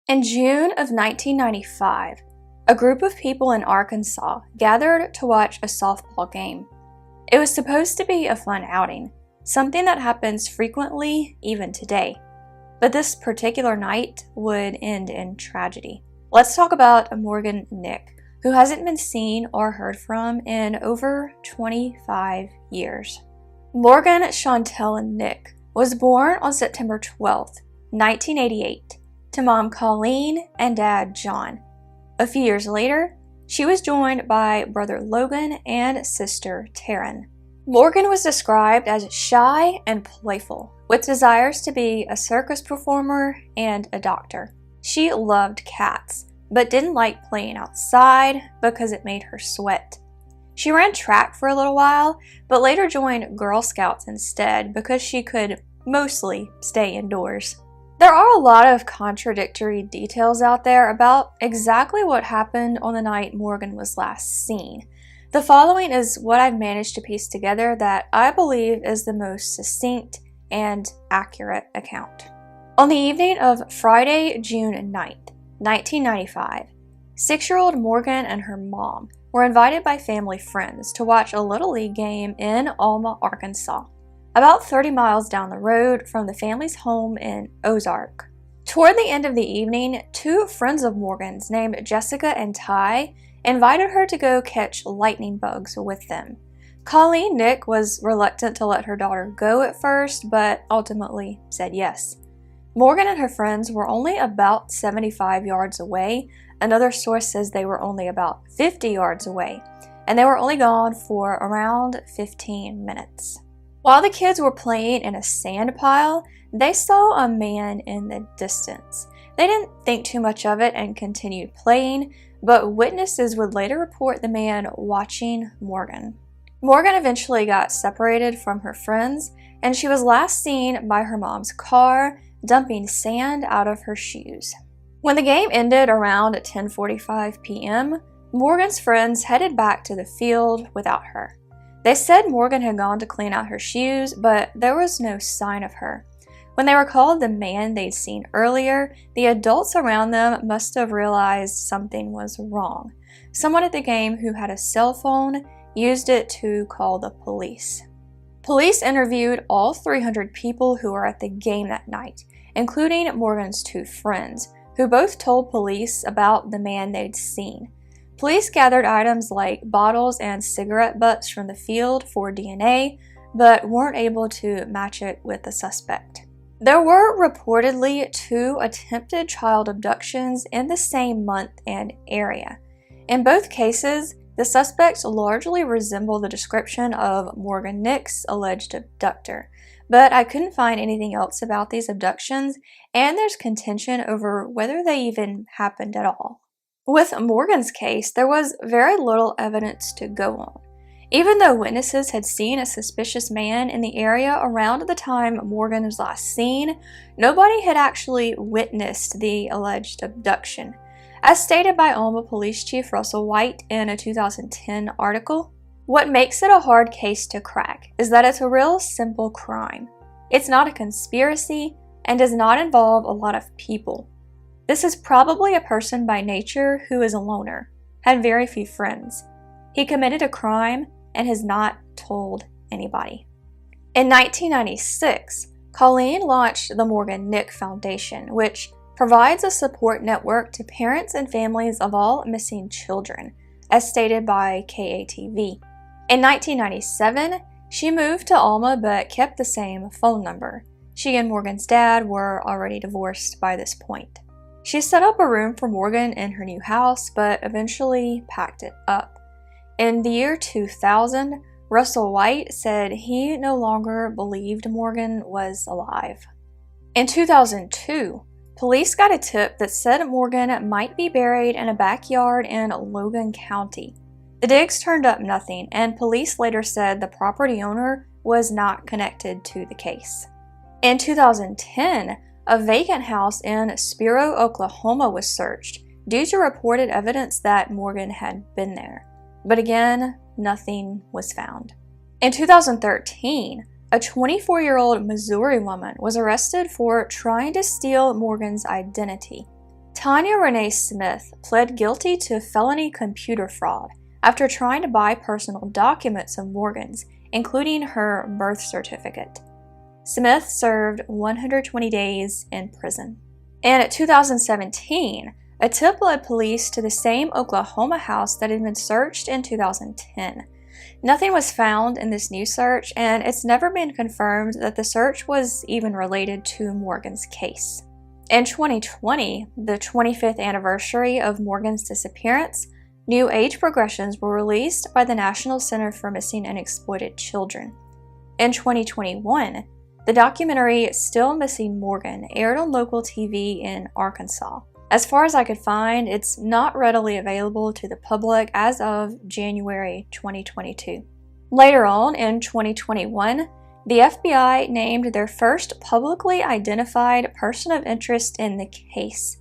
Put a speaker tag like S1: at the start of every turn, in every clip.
S1: In June of 1995, a group of people in Arkansas gathered to watch a softball game. It was supposed to be a fun outing, something that happens frequently even today. But this particular night would end in tragedy. Let's talk about Morgan Nick, who hasn't been seen or heard from in over 25 years. Morgan Chantel Nick was born on September 12, 1988, to mom Colleen and dad John. A few years later, she was joined by brother Logan and sister Taryn. Morgan was described as shy and playful, with desires to be a circus performer and a doctor. She loved cats, but didn't like playing outside because it made her sweat. She ran track for a little while, but later joined Girl Scouts instead because she could mostly stay indoors. There are a lot of contradictory details out there about exactly what happened on the night Morgan was last seen. The following is what I've managed to piece together that I believe is the most succinct and accurate account. On the evening of Friday, June 9th, 1995, 6-year-old Morgan and her mom were invited by family friends to watch a Little League game in Alma, Arkansas, about 30 miles down the road from the family's home in Ozark. Toward the end of the evening, 2 friends of Morgan's named Jessica and Ty invited her to go catch lightning bugs with them. Colleen Nick was reluctant to let her daughter go at first, but ultimately said yes. Morgan and her friends were only about 75 yards away. Another source says they were only about 50 yards away, and they were only gone for around 15 minutes. While the kids were playing in a sand pile, they saw a man in the distance. They didn't think too much of it and continued playing, but witnesses would later report the man watching Morgan. Morgan eventually got separated from her friends, and she was last seen by her mom's car, dumping sand out of her shoes. When the game ended around 10:45 p.m., Morgan's friends headed back to the field without her. They said Morgan had gone to clean out her shoes, but there was no sign of her. When they recalled the man they'd seen earlier, the adults around them must have realized something was wrong. Someone at the game who had a cell phone used it to call the police. Police interviewed all 300 people who were at the game that night, including Morgan's 2 friends, who both told police about the man they'd seen. Police gathered items like bottles and cigarette butts from the field for DNA, but weren't able to match it with the suspect. There were reportedly 2 attempted child abductions in the same month and area. In both cases, the suspects largely resemble the description of Morgan Nick's alleged abductor, but I couldn't find anything else about these abductions, and there's contention over whether they even happened at all. With Morgan's case, there was very little evidence to go on. Even though witnesses had seen a suspicious man in the area around the time Morgan was last seen, nobody had actually witnessed the alleged abduction. As stated by Alma Police Chief Russell White in a 2010 article, what makes it a hard case to crack is that it's a real simple crime. It's not a conspiracy and does not involve a lot of people. This is probably a person by nature who is a loner, had very few friends. He committed a crime and has not told anybody. In 1996, Colleen launched the Morgan Nick Foundation, which provides a support network to parents and families of all missing children, as stated by KATV. In 1997, she moved to Alma but kept the same phone number. She and Morgan's dad were already divorced by this point. She set up a room for Morgan in her new house, but eventually packed it up. In the year 2000, Russell White said he no longer believed Morgan was alive. In 2002, police got a tip that said Morgan might be buried in a backyard in Logan County. The digs turned up nothing, and police later said the property owner was not connected to the case. In 2010, a vacant house in Spiro, Oklahoma was searched due to reported evidence that Morgan had been there. But again, nothing was found. In 2013, a 24-year-old Missouri woman was arrested for trying to steal Morgan's identity. Tanya Renee Smith pled guilty to felony computer fraud after trying to buy personal documents of Morgan's, including her birth certificate. Smith served 120 days in prison. And in 2017, a tip led police to the same Oklahoma house that had been searched in 2010. Nothing was found in this new search, and it's never been confirmed that the search was even related to Morgan's case. In 2020, the 25th anniversary of Morgan's disappearance, new age progressions were released by the National Center for Missing and Exploited Children. In 2021, the documentary Still Missing Morgan aired on local TV in Arkansas. As far as I could find, it's not readily available to the public as of January 2022. Later on in 2021, the FBI named their first publicly identified person of interest in the case.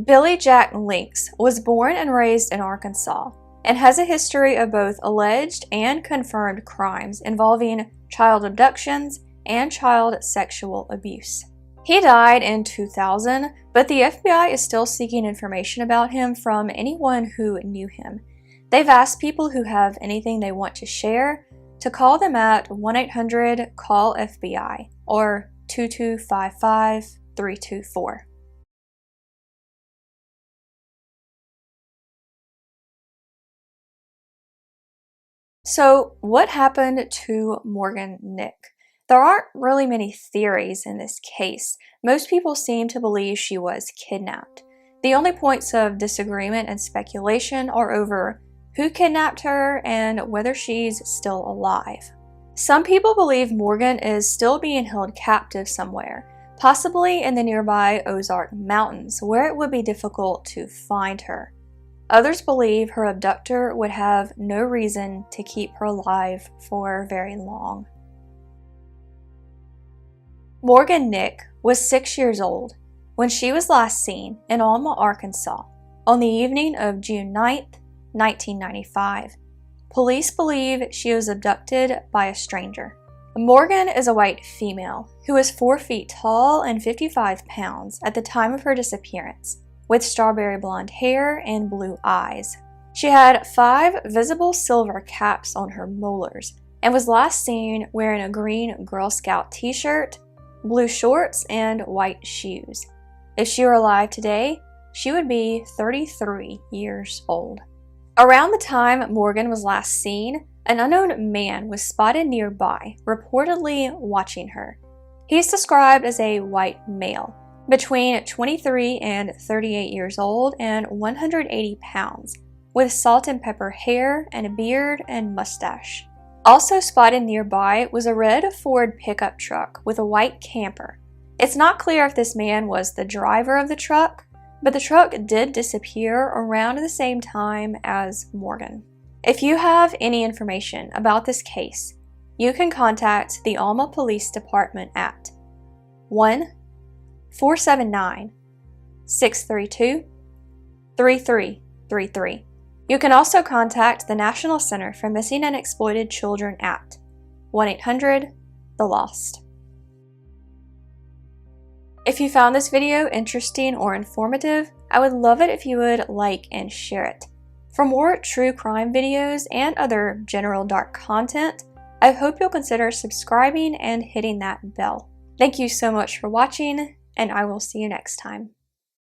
S1: Billy Jack Links was born and raised in Arkansas and has a history of both alleged and confirmed crimes involving child abductions and child sexual abuse. He died in 2000, but the FBI is still seeking information about him from anyone who knew him. They've asked people who have anything they want to share to call them at 1-800-CALL-FBI or 2255-324. So, what happened to Morgan Nick? There aren't really many theories in this case. Most people seem to believe she was kidnapped. The only points of disagreement and speculation are over who kidnapped her and whether she's still alive. Some people believe Morgan is still being held captive somewhere, possibly in the nearby Ozark Mountains, where it would be difficult to find her. Others believe her abductor would have no reason to keep her alive for very long. Morgan Nick was 6 years old when she was last seen in Alma, Arkansas, on the evening of June 9, 1995. Police believe she was abducted by a stranger. Morgan is a white female who is 4 feet tall and 55 pounds at the time of her disappearance, with strawberry blonde hair and blue eyes. She had 5 visible silver caps on her molars and was last seen wearing a green Girl Scout t-shirt, blue shorts, and white shoes. If she were alive today, she would be 33 years old. Around the time Morgan was last seen, an unknown man was spotted nearby, reportedly watching her. He's described as a white male, between 23 and 38 years old and 180 pounds, with salt and pepper hair and a beard and mustache. Also spotted nearby was a red Ford pickup truck with a white camper. It's not clear if this man was the driver of the truck, but the truck did disappear around the same time as Morgan. If you have any information about this case, you can contact the Alma Police Department at 1-479-632-3333. You can also contact the National Center for Missing and Exploited Children at 1-800-THE-LOST. If you found this video interesting or informative, I would love it if you would like and share it. For more true crime videos and other general dark content, I hope you'll consider subscribing and hitting that bell. Thank you so much for watching, and I will see you next time.